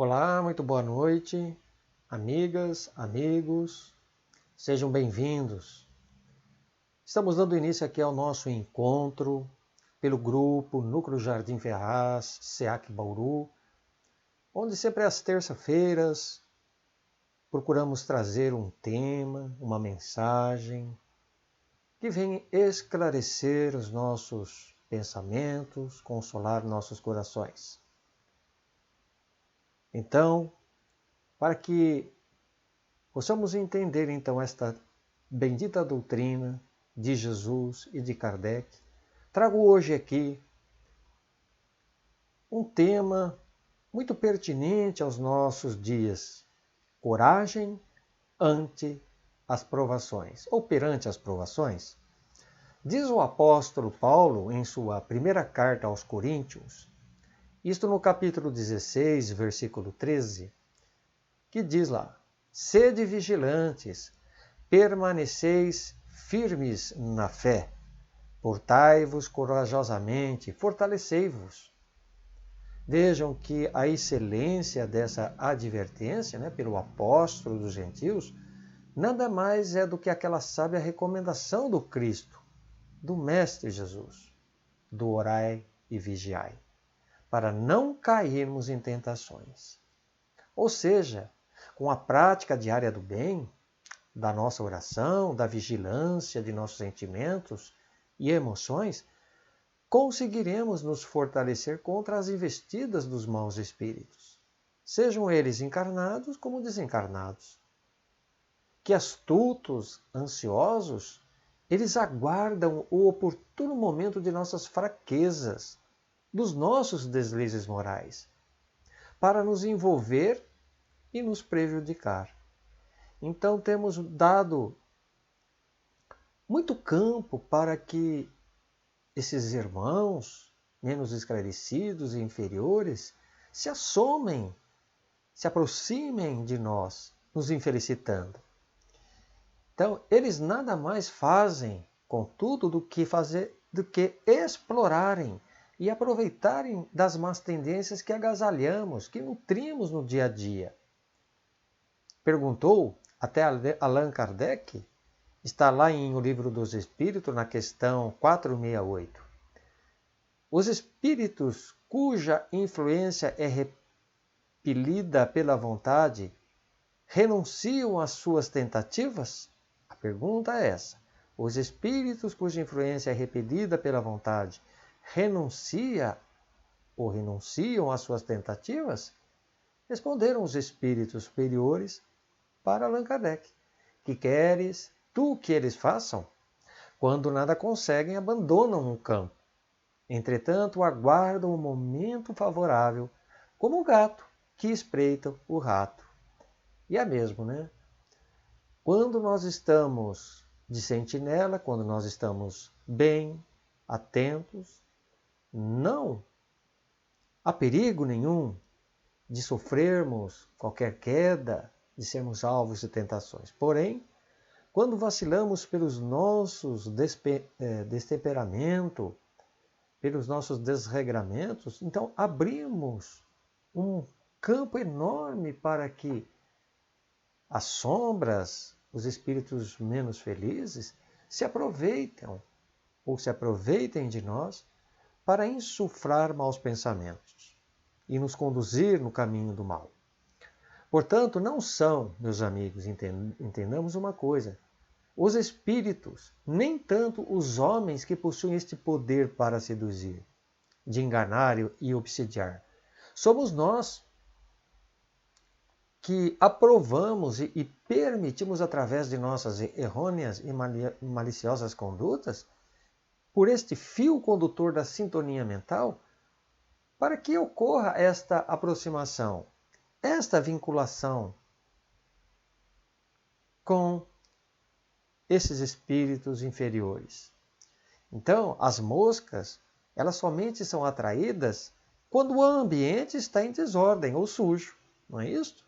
Olá, muito boa noite, amigas, amigos, sejam bem-vindos. Estamos dando início aqui ao nosso encontro pelo grupo Núcleo Jardim Ferraz, SEAC Bauru, onde sempre às terças-feiras procuramos trazer um tema, uma mensagem que venha esclarecer os nossos pensamentos, consolar nossos corações. Então, para que possamos entender então esta bendita doutrina de Jesus e de Kardec, trago hoje aqui um tema muito pertinente aos nossos dias: coragem ante as provações, ou perante as provações. Diz o apóstolo Paulo em sua primeira carta aos Coríntios, isto no capítulo 16, versículo 13, que diz lá: sede vigilantes, permaneceis firmes na fé, portai-vos corajosamente, fortalecei-vos. Vejam que a excelência dessa advertência, pelo apóstolo dos gentios, nada mais é do que aquela sábia recomendação do Cristo, do Mestre Jesus, do orai e vigiai, para não cairmos em tentações. Ou seja, com a prática diária do bem, da nossa oração, da vigilância de nossos sentimentos e emoções, conseguiremos nos fortalecer contra as investidas dos maus espíritos, sejam eles encarnados como desencarnados. Que astutos, ansiosos, eles aguardam o oportuno momento de nossas fraquezas, dos nossos deslizes morais, para nos envolver e nos prejudicar. Então temos dado muito campo para que esses irmãos menos esclarecidos e inferiores se assomem, se aproximem de nós, nos infelicitando. Então, eles nada mais fazem, contudo, do que explorarem e aproveitarem das más tendências que agasalhamos, que nutrimos no dia a dia. Perguntou até Allan Kardec, está lá em O Livro dos Espíritos, na questão 468. Os espíritos cuja influência é repelida pela vontade renunciam às suas tentativas? A pergunta é essa. Os espíritos cuja influência é repelida pela vontade renunciam às suas tentativas? Responderam os espíritos superiores para Allan Kardec: que queres tu que eles façam? Quando nada conseguem, abandonam o campo. Entretanto, aguardam o momento favorável, como o gato que espreita o rato. E é mesmo, né? Quando nós estamos de sentinela, quando nós estamos bem, atentos, não há perigo nenhum de sofrermos qualquer queda, de sermos alvos de tentações. Porém, quando vacilamos pelos nossos destemperamento, pelos nossos desregramentos, então abrimos um campo enorme para que as sombras, os espíritos menos felizes, se aproveitem de nós para insuflar maus pensamentos e nos conduzir no caminho do mal. Portanto, não são, meus amigos, entendamos uma coisa, os espíritos, nem tanto os homens que possuem este poder para seduzir, de enganar e obsidiar. Somos nós que aprovamos e permitimos, através de nossas errôneas e maliciosas condutas, por este fio condutor da sintonia mental, para que ocorra esta aproximação, esta vinculação com esses espíritos inferiores. Então, as moscas, elas somente são atraídas quando o ambiente está em desordem ou sujo, não é isso?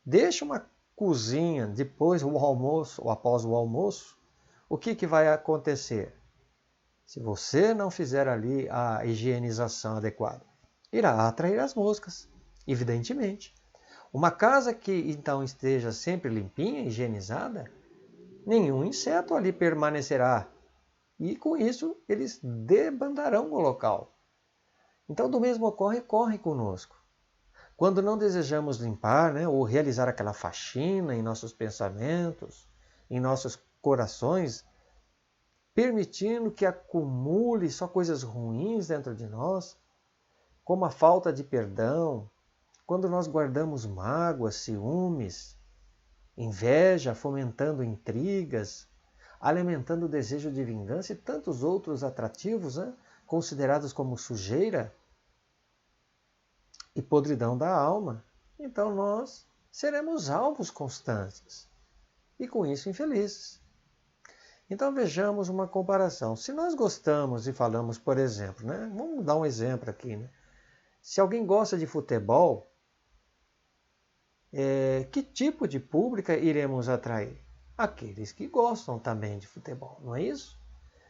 Deixa uma cozinha depois do almoço ou após o almoço, o que vai acontecer? Se você não fizer ali a higienização adequada, irá atrair as moscas, evidentemente. Uma casa que então esteja sempre limpinha, higienizada, nenhum inseto ali permanecerá. E com isso eles debandarão o local. Então, do mesmo ocorre conosco. Quando não desejamos limpar, né, ou realizar aquela faxina em nossos pensamentos, em nossos corações, permitindo que acumule só coisas ruins dentro de nós, como a falta de perdão, quando nós guardamos mágoas, ciúmes, inveja, fomentando intrigas, alimentando o desejo de vingança e tantos outros atrativos, né, considerados como sujeira e podridão da alma, então nós seremos alvos constantes e com isso infelizes. Então vejamos uma comparação. Se nós gostamos e falamos, por exemplo, né, vamos dar um exemplo aqui, né? Se alguém gosta de futebol, que tipo de público iremos atrair? Aqueles que gostam também de futebol, não é isso?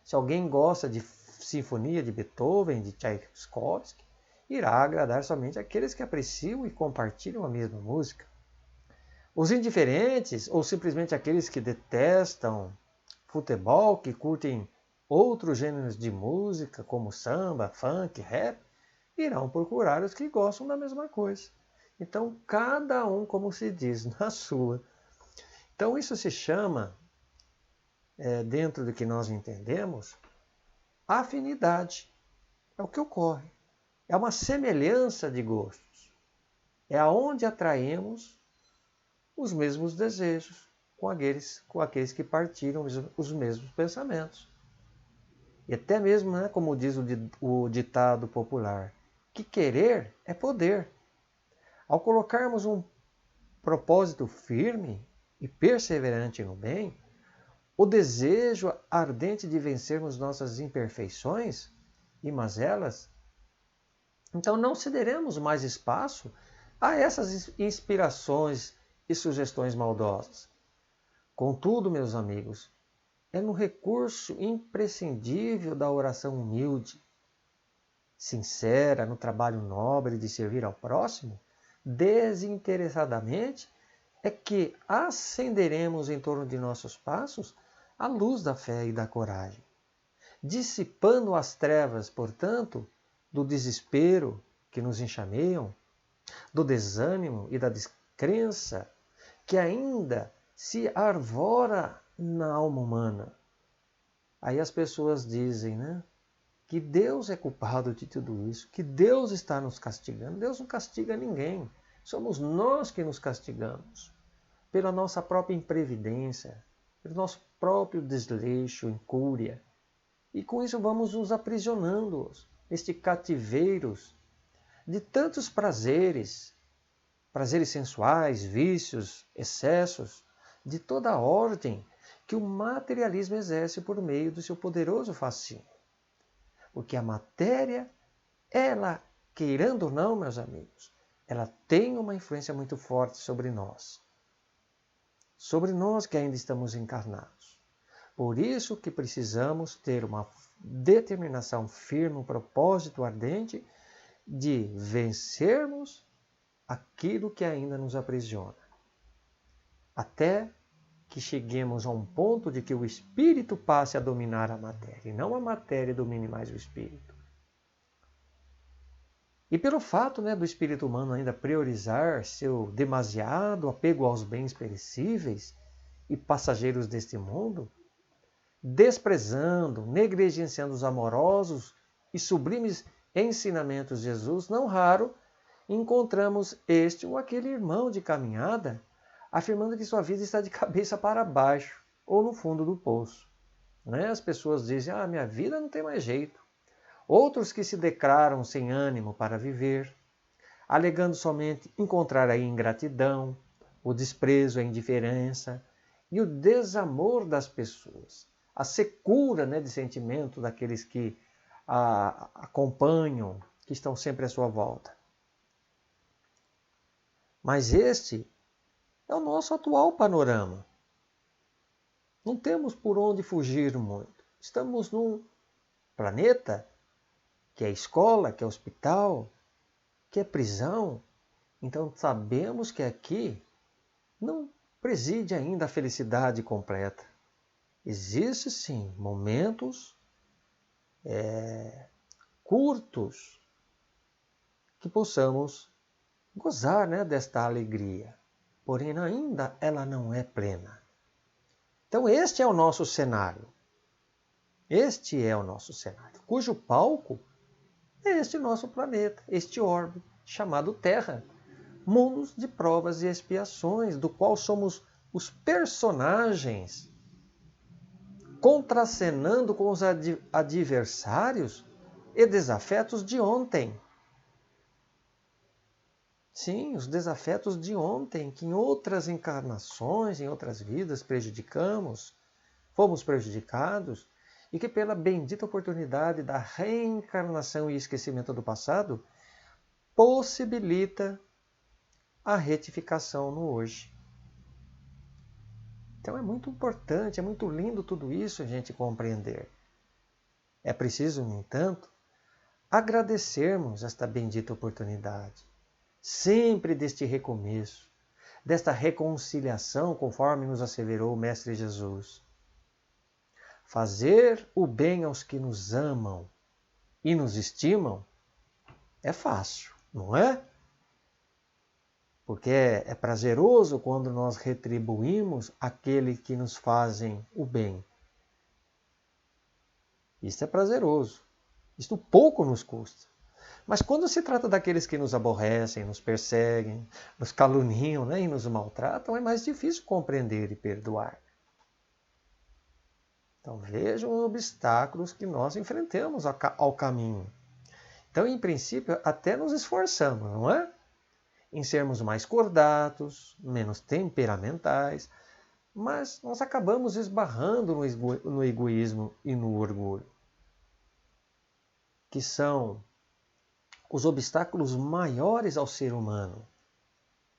Se alguém gosta de sinfonia de Beethoven, de Tchaikovsky, irá agradar somente aqueles que apreciam e compartilham a mesma música. Os indiferentes, ou simplesmente aqueles que detestam futebol, que curtem outros gêneros de música, como samba, funk, rap, irão procurar os que gostam da mesma coisa. Então, cada um, como se diz, na sua. Então, isso se chama, dentro do que nós entendemos, afinidade. É o que ocorre. É uma semelhança de gostos. É aonde atraímos os mesmos desejos com aqueles que partilham os mesmos pensamentos. E até mesmo, né, como diz o ditado popular, que querer é poder. Ao colocarmos um propósito firme e perseverante no bem, o desejo ardente de vencermos nossas imperfeições e mazelas, então não cederemos mais espaço a essas inspirações e sugestões maldosas. Contudo, meus amigos, é no recurso imprescindível da oração humilde, sincera, no trabalho nobre de servir ao próximo, desinteressadamente, é que acenderemos em torno de nossos passos a luz da fé e da coragem, dissipando as trevas, portanto, do desespero que nos enxameiam, do desânimo e da descrença que ainda se arvora na alma humana. Aí as pessoas dizem, né, que Deus é culpado de tudo isso, que Deus está nos castigando. Deus não castiga ninguém. Somos nós que nos castigamos pela nossa própria imprevidência, pelo nosso próprio desleixo, incúria. E com isso vamos nos aprisionando neste cativeiros de tantos prazeres sensuais, vícios, excessos, de toda a ordem que o materialismo exerce por meio do seu poderoso fascínio. Porque a matéria, ela, queirando ou não, meus amigos, ela tem uma influência muito forte sobre nós que ainda estamos encarnados. Por isso que precisamos ter uma determinação firme, um propósito ardente de vencermos aquilo que ainda nos aprisiona. Até que cheguemos a um ponto de que o espírito passe a dominar a matéria, e não a matéria domine mais o espírito. E pelo fato, né, do espírito humano ainda priorizar seu demasiado apego aos bens perecíveis e passageiros deste mundo, desprezando, negligenciando os amorosos e sublimes ensinamentos de Jesus, não raro encontramos este ou aquele irmão de caminhada afirmando que sua vida está de cabeça para baixo ou no fundo do poço. Né? As pessoas dizem, minha vida não tem mais jeito. Outros que se declaram sem ânimo para viver, alegando somente encontrar a ingratidão, o desprezo, a indiferença e o desamor das pessoas, a secura, né, de sentimento daqueles que a acompanham, que estão sempre à sua volta. Mas este é o nosso atual panorama. Não temos por onde fugir muito. Estamos num planeta que é escola, que é hospital, que é prisão, Então sabemos que aqui não preside ainda a felicidade completa. Existem sim momentos curtos que possamos gozar, né, desta alegria. Porém, ainda ela não é plena. Então este é o nosso cenário. Este é o nosso cenário, cujo palco é este nosso planeta, este orbe chamado Terra. Mundos de provas e expiações, do qual somos os personagens, contracenando com os adversários e desafetos de ontem. Sim, os desafetos de ontem, que em outras encarnações, em outras vidas fomos prejudicados, e que pela bendita oportunidade da reencarnação e esquecimento do passado, possibilita a retificação no hoje. Então é muito importante, é muito lindo tudo isso a gente compreender. É preciso, no entanto, agradecermos esta bendita oportunidade, sempre deste recomeço, desta reconciliação, conforme nos asseverou o Mestre Jesus. Fazer o bem aos que nos amam e nos estimam é fácil, não é? Porque é prazeroso quando nós retribuímos aquele que nos fazem o bem. Isso é prazeroso. Isto pouco nos custa. Mas quando se trata daqueles que nos aborrecem, nos perseguem, nos caluniam, né, e nos maltratam, é mais difícil compreender e perdoar. Então vejam os obstáculos que nós enfrentamos ao caminho. Então, em princípio, até nos esforçamos, não é? Em sermos mais cordatos, menos temperamentais, mas nós acabamos esbarrando no egoísmo e no orgulho, que são os obstáculos maiores ao ser humano.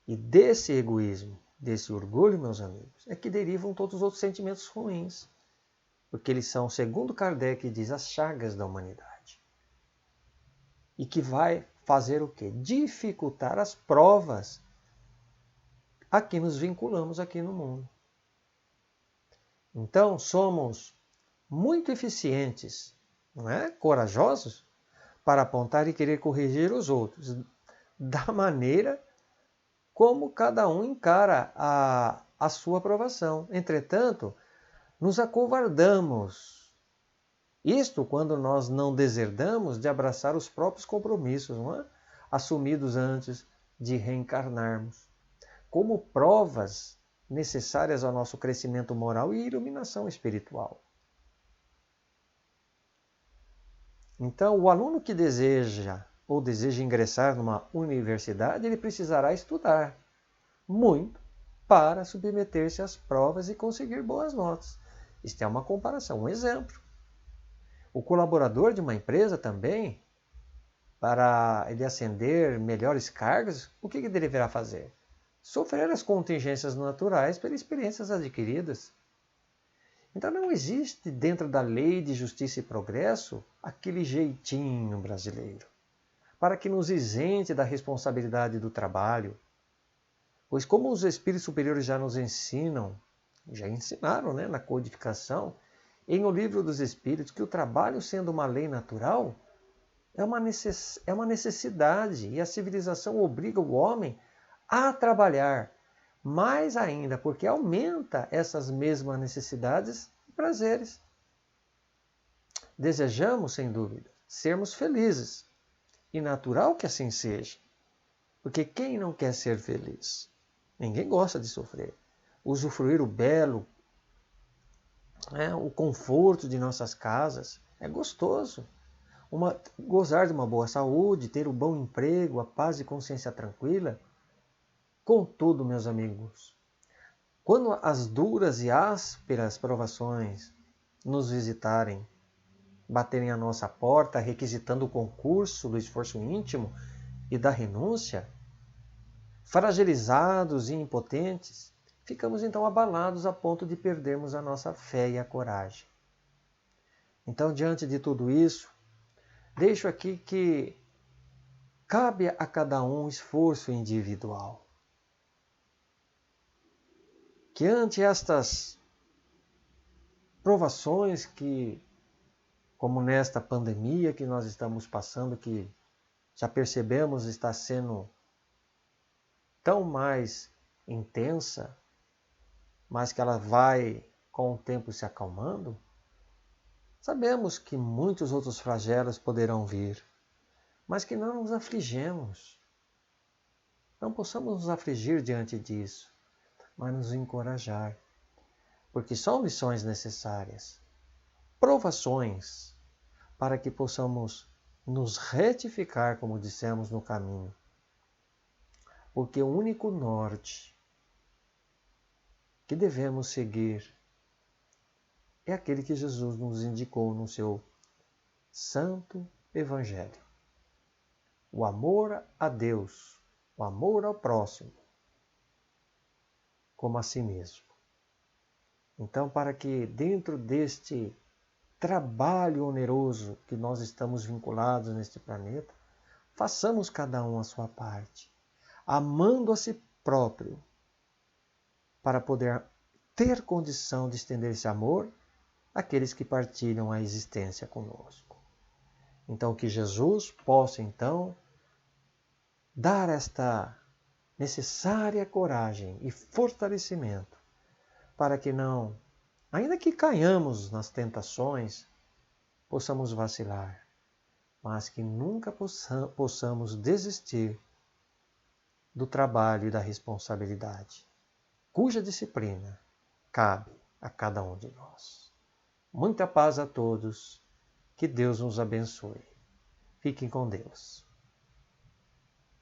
E desse egoísmo, desse orgulho, meus amigos, é que derivam todos os outros sentimentos ruins. Porque eles são, segundo Kardec diz, as chagas da humanidade. E que vai fazer o quê? Dificultar as provas a que nos vinculamos aqui no mundo. Então, somos muito eficientes, não é? Corajosos, para apontar e querer corrigir os outros, da maneira como cada um encara a sua aprovação. Entretanto, nos acovardamos. Isto quando nós não deserdamos de abraçar os próprios compromissos, não é? Assumidos antes de reencarnarmos, como provas necessárias ao nosso crescimento moral e iluminação espiritual. Então, o aluno que deseja ingressar numa universidade, ele precisará estudar muito para submeter-se às provas e conseguir boas notas. Isto é uma comparação, um exemplo. O colaborador de uma empresa também, para ele ascender melhores cargos, o que ele deverá fazer? Sofrer as contingências naturais pelas experiências adquiridas. Então não existe dentro da lei de justiça e progresso aquele jeitinho brasileiro, para que nos isente da responsabilidade do trabalho. Pois como os espíritos superiores já nos ensinam, já ensinaram, né, na codificação, em O Livro dos Espíritos, que o trabalho, sendo uma lei natural, é uma necessidade, e a civilização obriga o homem a trabalhar, mais ainda, porque aumenta essas mesmas necessidades e prazeres. Desejamos, sem dúvida, sermos felizes, e natural que assim seja, porque quem não quer ser feliz? Ninguém gosta de sofrer. Usufruir o belo, o conforto de nossas casas é gostoso. Gozar de uma boa saúde, ter um bom emprego, a paz e consciência tranquila. Contudo, meus amigos, quando as duras e ásperas provações nos visitarem, baterem à nossa porta, requisitando o concurso do esforço íntimo e da renúncia, fragilizados e impotentes, ficamos então abalados a ponto de perdermos a nossa fé e a coragem. Então, diante de tudo isso, deixo aqui que cabe a cada um esforço individual. Que ante estas provações como nesta pandemia que nós estamos passando, que já percebemos está sendo tão mais intensa, mas que ela vai com o tempo se acalmando, sabemos que muitos outros flagelos poderão vir, mas que não nos afligemos. Não possamos nos afligir diante disso, mas nos encorajar, porque são lições necessárias, provações, para que possamos nos retificar, como dissemos no caminho. Porque o único norte que devemos seguir é aquele que Jesus nos indicou no seu Santo Evangelho. O amor a Deus, o amor ao próximo, como a si mesmo. Então, para que dentro deste trabalho oneroso que nós estamos vinculados neste planeta, façamos cada um a sua parte, amando a si próprio, para poder ter condição de estender esse amor àqueles que partilham a existência conosco. Então, que Jesus possa, então, dar esta necessária coragem e fortalecimento para que não, ainda que caiamos nas tentações, possamos vacilar, mas que nunca possamos desistir do trabalho e da responsabilidade, cuja disciplina cabe a cada um de nós. Muita paz a todos, que Deus nos abençoe. Fiquem com Deus.